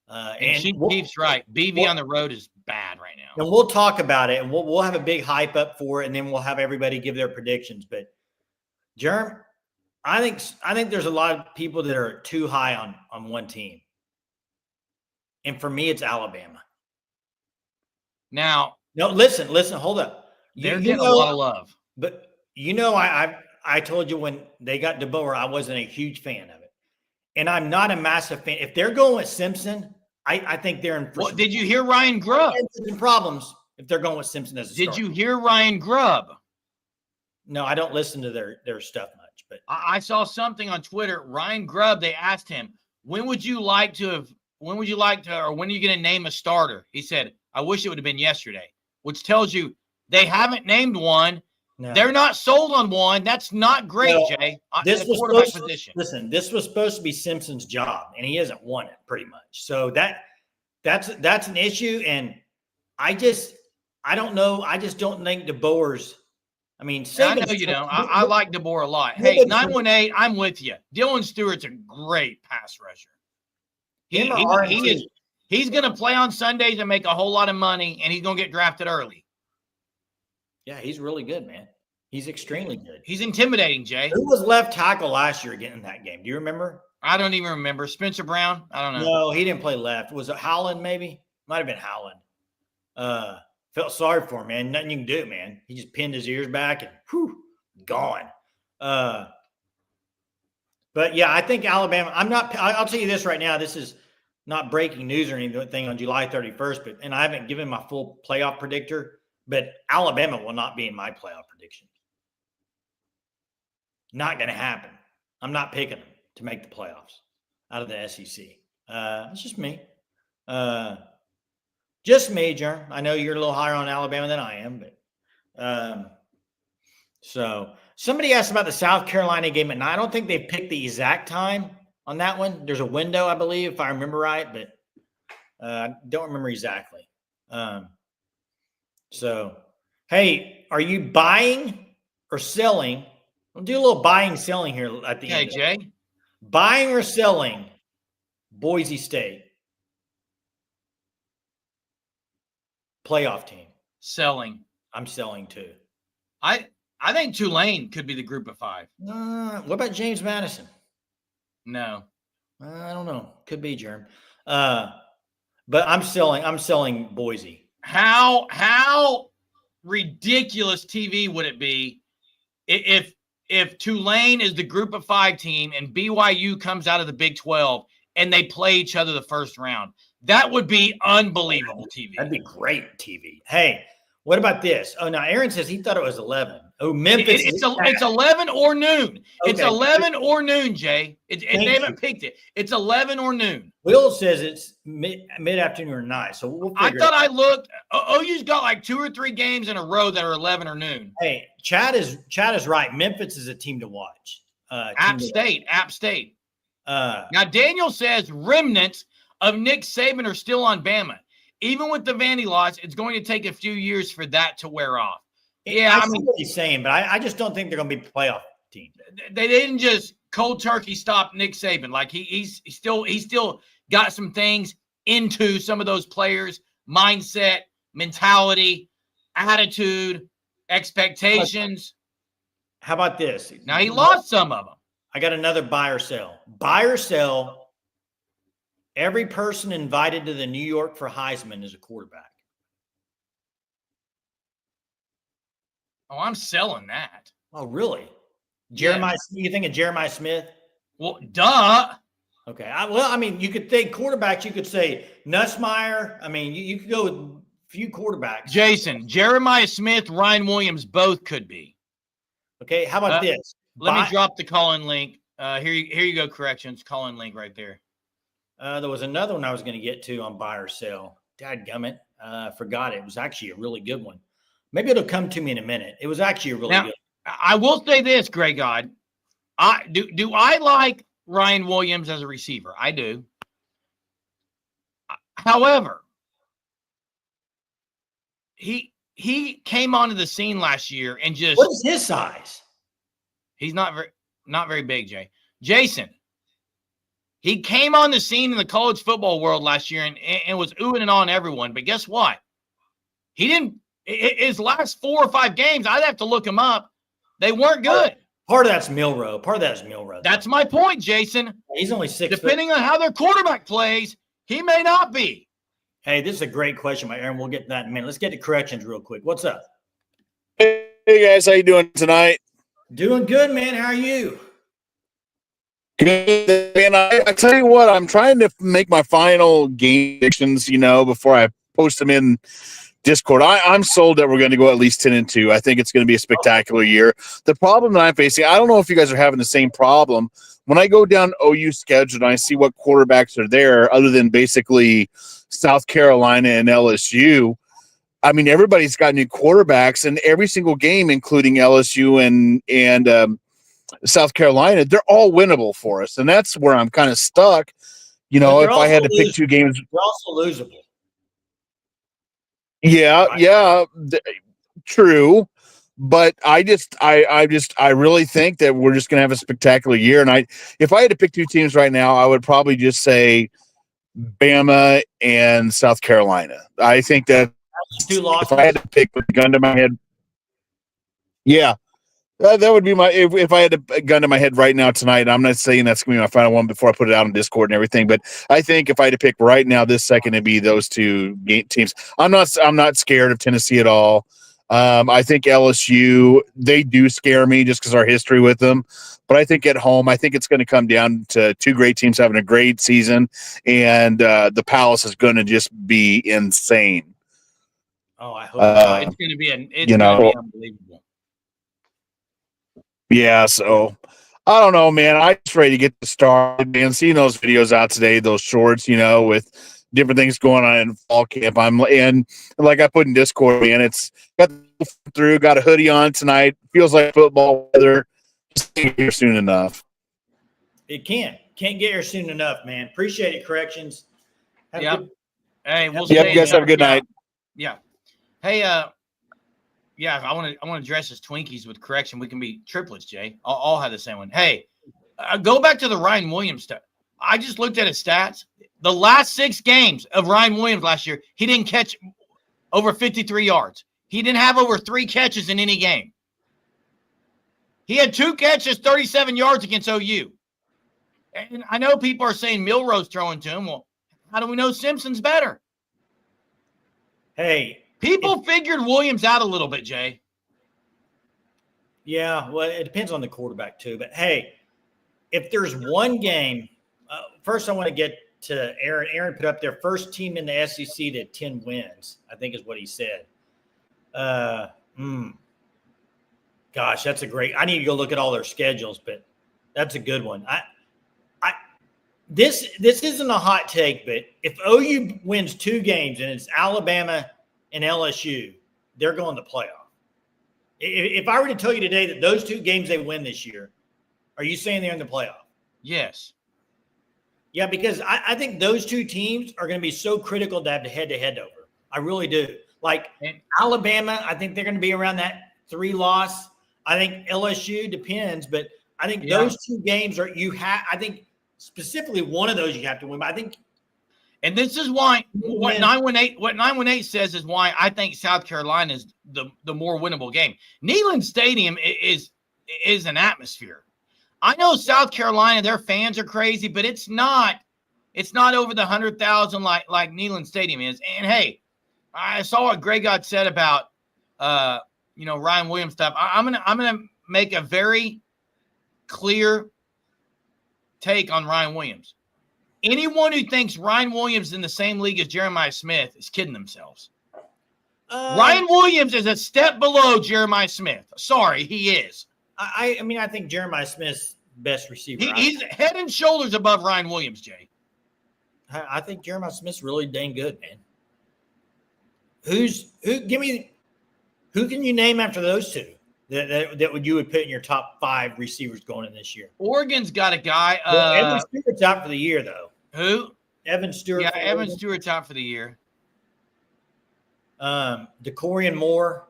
[SPEAKER 1] And Chief's right. BV on the road is bad right now.
[SPEAKER 2] And we'll talk about it, and we'll have a big hype up for it, and then we'll have everybody give their predictions. But, Jerm, I think there's a lot of people that are too high on one team. And for me, it's Alabama.
[SPEAKER 1] Now,
[SPEAKER 2] no, listen, hold up.
[SPEAKER 1] They're getting a lot of love.
[SPEAKER 2] But I told you when they got DeBoer, I wasn't a huge fan of it. And I'm not a massive fan. If they're going with Simpson, I think they're in.
[SPEAKER 1] Well, did you hear Ryan Grubb?
[SPEAKER 2] Problems if they're going with Simpson as a starter.
[SPEAKER 1] Did you hear Ryan Grubb?
[SPEAKER 2] No, I don't listen to their stuff much. But
[SPEAKER 1] I saw something on Twitter. Ryan Grubb, they asked him, when are you going to name a starter? He said, I wish it would have been yesterday, which tells you they haven't named one.
[SPEAKER 2] No.
[SPEAKER 1] They're not sold on one. That's not great,
[SPEAKER 2] Well,
[SPEAKER 1] Jay.
[SPEAKER 2] This
[SPEAKER 1] The
[SPEAKER 2] was
[SPEAKER 1] quarterback
[SPEAKER 2] supposed
[SPEAKER 1] position.
[SPEAKER 2] listen. This was supposed to be Simpson's job, and he hasn't won it pretty much. So that's an issue. And I don't know. I just don't think DeBoer's. I mean,
[SPEAKER 1] I know you don't. I like DeBoer a lot. Hey, 918, I'm with you. Dylan Stewart's a great pass rusher. He's going to play on Sundays and make a whole lot of money, and he's going to get drafted early.
[SPEAKER 2] Yeah, he's really good, man. He's extremely good.
[SPEAKER 1] He's intimidating, Jay.
[SPEAKER 2] Who was left tackle last year getting in that game? Do you remember?
[SPEAKER 1] I don't even remember. Spencer Brown? I don't know.
[SPEAKER 2] No, he didn't play left. Was it Howland maybe? Might have been Howland. Felt sorry for him, man. Nothing you can do, man. He just pinned his ears back and gone. But yeah, I think Alabama. I'll tell you this right now. This is not breaking news or anything on July 31st, and I haven't given my full playoff predictor, but Alabama will not be in my playoff prediction. Not going to happen. I'm not picking them to make the playoffs out of the SEC. It's just me. Just me, Jerm. I know you're a little higher on Alabama than I am, but so somebody asked about the South Carolina game at 9. I don't think they picked the exact time on that one. There's a window, I believe, if I remember right, but I don't remember exactly. So, hey, are you buying or selling? We'll do a little buying, selling here at the end.
[SPEAKER 1] Hey, Jay.
[SPEAKER 2] Buying or selling Boise State playoff team?
[SPEAKER 1] Selling.
[SPEAKER 2] I'm selling too.
[SPEAKER 1] I think Tulane could be the group of 5.
[SPEAKER 2] What about James Madison?
[SPEAKER 1] No.
[SPEAKER 2] I don't know. Could be, Jerm. But I'm selling Boise.
[SPEAKER 1] How ridiculous TV would it be if Tulane is the group of 5 team and BYU comes out of the Big 12 and they play each other the first round? That would be unbelievable TV.
[SPEAKER 2] That'd be great TV. Hey, what about this? Oh, now Aaron says he thought it was 11. Oh, Memphis.
[SPEAKER 1] It's 11 or noon. Okay. It's 11 or noon, Jay. They haven't picked it. It's 11 or noon.
[SPEAKER 2] Will says it's mid-afternoon or night. So we'll
[SPEAKER 1] I thought I looked. OU's got like 2 or 3 games in a row that are 11 or noon.
[SPEAKER 2] Hey, Chad is right. Memphis is a team to watch.
[SPEAKER 1] App State. Now, Daniel says remnants of Nick Saban are still on Bama. Even with the Vandy loss, it's going to take a few years for that to wear off. Yeah,
[SPEAKER 2] I mean what he's saying, but I just don't think they're going to be a playoff team.
[SPEAKER 1] They didn't just cold turkey stop Nick Saban. Like he's still got some things into some of those players' mindset, mentality, attitude, expectations.
[SPEAKER 2] How about this?
[SPEAKER 1] Now he lost some of them.
[SPEAKER 2] I got another buy or sell. Buy or sell. Every person invited to the New York for Heisman is a quarterback.
[SPEAKER 1] Oh, I'm selling that.
[SPEAKER 2] Oh, really?
[SPEAKER 1] Jeremiah,
[SPEAKER 2] you think of Jeremiah Smith?
[SPEAKER 1] Well, duh.
[SPEAKER 2] Okay. I mean, you could think quarterbacks. You could say Nussmeier. I mean, you could go with a few quarterbacks.
[SPEAKER 1] Jason, Jeremiah Smith, Ryan Williams, both could be.
[SPEAKER 2] Okay. How about this?
[SPEAKER 1] Let me drop the call-in link. Here you go. Corrections. Call-in link right there.
[SPEAKER 2] There was another one I was going to get to on buy or sell. Dadgummit. Forgot it. It was actually a really good one. Maybe it'll come to me in a minute. It was actually a really good.
[SPEAKER 1] I will say this, Greg God. Do I like Ryan Williams as a receiver? I do. However, he came onto the scene last year and just.
[SPEAKER 2] What is his size?
[SPEAKER 1] He's not very big, Jay. Jason. He came on the scene in the college football world last year and was oohing and on everyone. But guess what? He didn't. His last 4 or 5 games, I'd have to look him up. They weren't good.
[SPEAKER 2] Part of that's Milroe.
[SPEAKER 1] That's my point, Jason.
[SPEAKER 2] He's only 6
[SPEAKER 1] Depending on how their quarterback plays, he may not be.
[SPEAKER 2] Hey, this is a great question by Aaron. We'll get to that in a minute. Let's get to corrections real quick. What's up?
[SPEAKER 4] Hey guys, how you doing tonight?
[SPEAKER 2] Doing good, man. How are you?
[SPEAKER 4] Good. And I tell you what, I'm trying to make my final game predictions, before I post them in Discord. I'm sold that we're going to go at least 10-2. I think it's going to be a spectacular year. The problem that I'm facing, I don't know if you guys are having the same problem. When I go down OU schedule and I see what quarterbacks are there, other than basically South Carolina and LSU, I mean, everybody's got new quarterbacks, and every single game, including LSU and South Carolina, they're all winnable for us, and that's where I'm kind of stuck.
[SPEAKER 2] But
[SPEAKER 4] If I had to pick two games,
[SPEAKER 2] they're also losable.
[SPEAKER 4] yeah,
[SPEAKER 2] Right.
[SPEAKER 4] yeah, true. But I really think that we're just going to have a spectacular year. And if I had to pick two teams right now, I would probably just say Bama and South Carolina. I think that
[SPEAKER 2] Two losses.
[SPEAKER 4] if I had to pick with a gun to my head, yeah, that would be my. If I had a gun to my head right now tonight, I'm not saying that's going to be my final one before I put it out on Discord and everything. But I think if I had to pick right now, this second, it'd be those two teams. I'm not scared of Tennessee at all. I think LSU, they do scare me just because our history with them. But I think at home, I think it's going to come down to two great teams having a great season, and the Palace is going to just be insane.
[SPEAKER 2] Oh, I hope
[SPEAKER 1] it's going to be unbelievable.
[SPEAKER 4] Yeah, so I don't know, man. I'm just ready to get started, man. Seeing those videos out today, those shorts, with different things going on in fall camp. And like I put in Discord, man, it's got a hoodie on tonight. Feels like football weather. Just can't get here soon enough.
[SPEAKER 2] It can't get here soon enough, man. Appreciate it. Corrections.
[SPEAKER 1] Hey, we'll
[SPEAKER 4] see. You guys have a good night.
[SPEAKER 1] Yeah. Hey, I want to dress as Twinkies with correction. We can be triplets, Jay. I'll have the same one. Hey, go back to the Ryan Williams stuff. I just looked at his stats. The last 6 games of Ryan Williams last year, he didn't catch over 53 yards. He didn't have over 3 catches in any game. He had 2 catches, 37 yards against OU. And I know people are saying Milroe's throwing to him. Well, how do we know Simpson's better?
[SPEAKER 2] Hey.
[SPEAKER 1] People figured Williams out a little bit, Jay.
[SPEAKER 2] Yeah, well, it depends on the quarterback too. But, hey, if there's one game, first I want to get to Aaron. Aaron put up their first team in the SEC to 10 wins, I think is what he said. Gosh, that's a great – I need to go look at all their schedules, but that's a good one. This isn't a hot take, but if OU wins 2 games and it's Alabama and LSU, they're going to playoff. If I were to tell you today that those 2 games they win this year, are you saying they're in the playoff?
[SPEAKER 1] Yes.
[SPEAKER 2] Yeah, because I think those 2 teams are going to be so critical to have the head-to-head over. I really do. Like Alabama, I think they're going to be around that 3 loss. I think LSU depends, but I think those 2 games are I think specifically one of those you have to win. But I think,
[SPEAKER 1] and this is why what 918 says is why I think South Carolina is the more winnable game. Neyland Stadium is an atmosphere. I know South Carolina, their fans are crazy, but it's not over the 100,000 like Neyland Stadium is. And hey, I saw what Greg got said about Ryan Williams stuff. I'm gonna make a very clear take on Ryan Williams. Anyone who thinks Ryan Williams is in the same league as Jeremiah Smith is kidding themselves. Ryan Williams is a step below Jeremiah Smith. Sorry, he is.
[SPEAKER 2] I mean, I think Jeremiah Smith's best receiver.
[SPEAKER 1] He's head and shoulders above Ryan Williams, Jay.
[SPEAKER 2] I think Jeremiah Smith's really dang good, man. Who can you name after those 2 that you would put in your top 5 receivers going in this year?
[SPEAKER 1] Oregon's got a guy.
[SPEAKER 2] Evan Stewart's out for the year, though.
[SPEAKER 1] Who?
[SPEAKER 2] Evan Stewart.
[SPEAKER 1] Yeah, Evan Stewart's out for the year.
[SPEAKER 2] DeCorian Moore.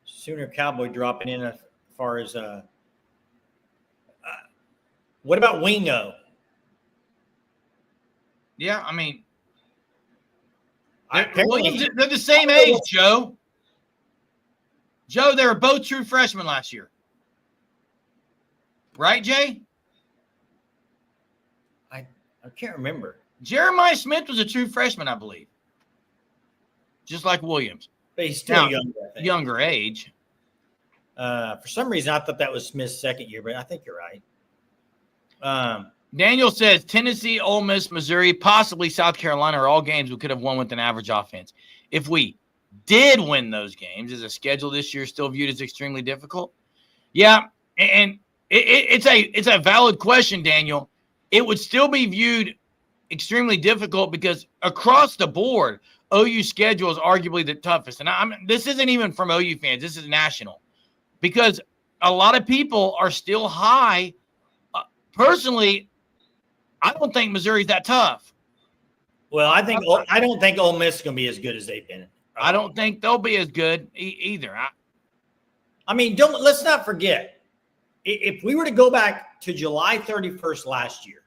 [SPEAKER 2] Sooner Cowboy dropping in as far as what about Wingo?
[SPEAKER 1] Yeah, I mean, they're the same age, Joe. Joe, they were both true freshmen last year. Right, Jay?
[SPEAKER 2] I can't remember.
[SPEAKER 1] Jeremiah Smith was a true freshman, I believe. Just like Williams.
[SPEAKER 2] But he's still
[SPEAKER 1] younger age.
[SPEAKER 2] For some reason, I thought that was Smith's second year, but I think you're right.
[SPEAKER 1] Daniel says Tennessee, Ole Miss, Missouri, possibly South Carolina are all games we could have won with an average offense. If we did win those games, is a schedule this year still viewed as extremely difficult? Yeah, and it's a valid question, Daniel. It would still be viewed extremely difficult because across the board, OU schedule is arguably the toughest. And this isn't even from OU fans. This is national. Because a lot of people are still high. Personally, I don't think Missouri's that tough.
[SPEAKER 2] Well, I don't think Ole Miss is going to be as good as they've been.
[SPEAKER 1] I don't think they'll be as good either.
[SPEAKER 2] I mean, let's not forget, if we were to go back to July 31st last year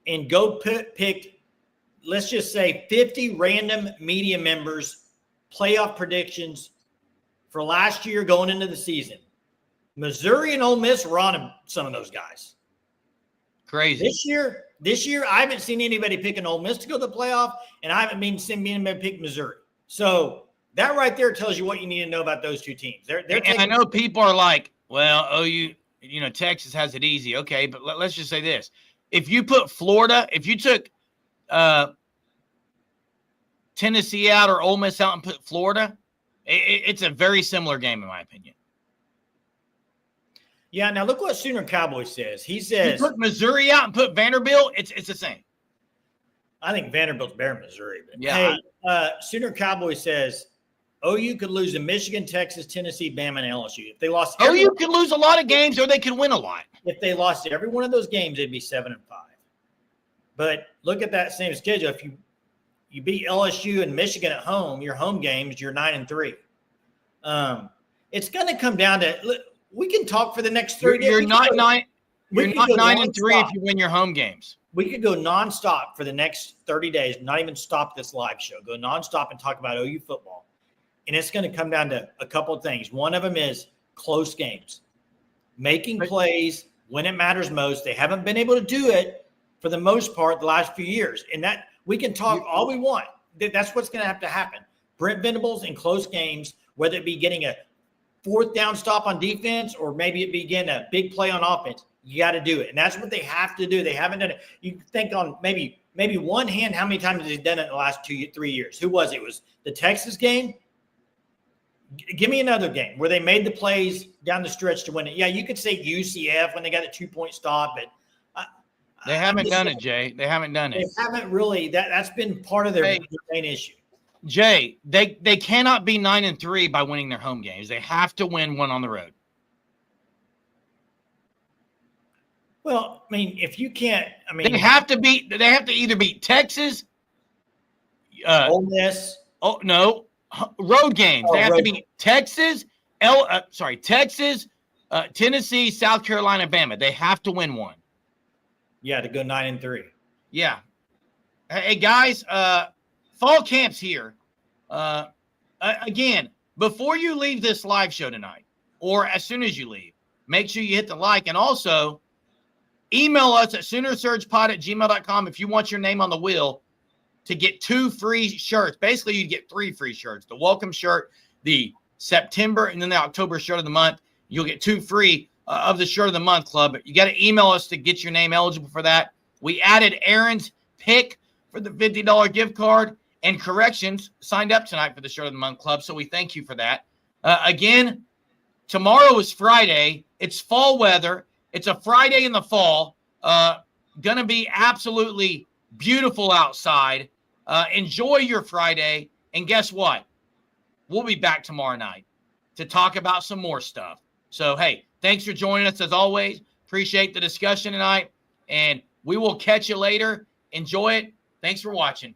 [SPEAKER 2] and go pick, let's just say 50 random media members, playoff predictions for last year going into the season, Missouri and Ole Miss were on some of those guys.
[SPEAKER 1] Crazy.
[SPEAKER 2] This year, I haven't seen anybody picking Ole Miss to go to the playoff, and I haven't seen anybody pick Missouri. So that right there tells you what you need to know about those two teams.
[SPEAKER 1] And I know people are like, well, OU, Texas has it easy. Okay, but let's just say this. If you put Florida, if you took Tennessee out or Ole Miss out and put Florida, it's a very similar game in my opinion.
[SPEAKER 2] Yeah, now look what Sooner Cowboy says. He says,
[SPEAKER 1] you put Missouri out and put Vanderbilt, it's the same.
[SPEAKER 2] I think Vanderbilt's better than Missouri. But
[SPEAKER 1] yeah.
[SPEAKER 2] Hey, Sooner Cowboy says, OU could lose to Michigan, Texas, Tennessee, Bama, and LSU. If they lost,
[SPEAKER 1] OU could lose a lot of games, or they could win a lot.
[SPEAKER 2] If they lost every one of those games, they'd be 7-5. But look at that same schedule. If you beat LSU and Michigan at home, your home games, you're 9-3. It's going to come down to. We can talk for the next 30 days.
[SPEAKER 1] You're not 9. You're not 9-3 if you win your home games.
[SPEAKER 2] We could go nonstop for the next 30 days, not even stop this live show. Go nonstop and talk about OU football. And it's going to come down to a couple of things. One of them is close games, making plays when it matters most. They haven't been able to do it for the most part the last few years. And that we can talk all we want. That's what's going to have to happen. Brent Venables in close games, whether it be getting a fourth down stop on defense or maybe it be getting a big play on offense, you got to do it. And that's what they have to do. They haven't done it. You think on maybe one hand, how many times has he done it in the last 2-3 years? Who was it? It was the Texas game. Give me another game where they made the plays down the stretch to win it. Yeah, you could say UCF when they got a 2-point stop, but
[SPEAKER 1] they haven't done it, Jay. They haven't done it.
[SPEAKER 2] They haven't really. That's been part of their main issue.
[SPEAKER 1] Jay, they cannot be 9-3 by winning their home games. They have to win one on the road.
[SPEAKER 2] Well, I mean, if you can't,
[SPEAKER 1] they have to either beat Texas,
[SPEAKER 2] Ole Miss.
[SPEAKER 1] Oh no, road games. They have to beat Texas, Texas, Tennessee, South Carolina, Bama. They have to win one.
[SPEAKER 2] Yeah, to go 9-3.
[SPEAKER 1] Yeah. Hey guys, fall camp's here. Again, before you leave this live show tonight, or as soon as you leave, make sure you hit the like, and also email us at SoonerSurgePod@gmail.com if you want your name on the wheel to get 2 free shirts. Basically, you get 3 free shirts. The welcome shirt, the September, and then the October shirt of the month. You'll get 2 free of the shirt of the month club. But you got to email us to get your name eligible for that. We added Aaron's pick for the $50 gift card, and Corrections signed up tonight for the shirt of the month club. So we thank you for that. Again, tomorrow is Friday. It's fall weather. It's a Friday in the fall. Going to be absolutely beautiful outside. Enjoy your Friday. And guess what? We'll be back tomorrow night to talk about some more stuff. So, hey, thanks for joining us as always. Appreciate the discussion tonight. And we will catch you later. Enjoy it. Thanks for watching.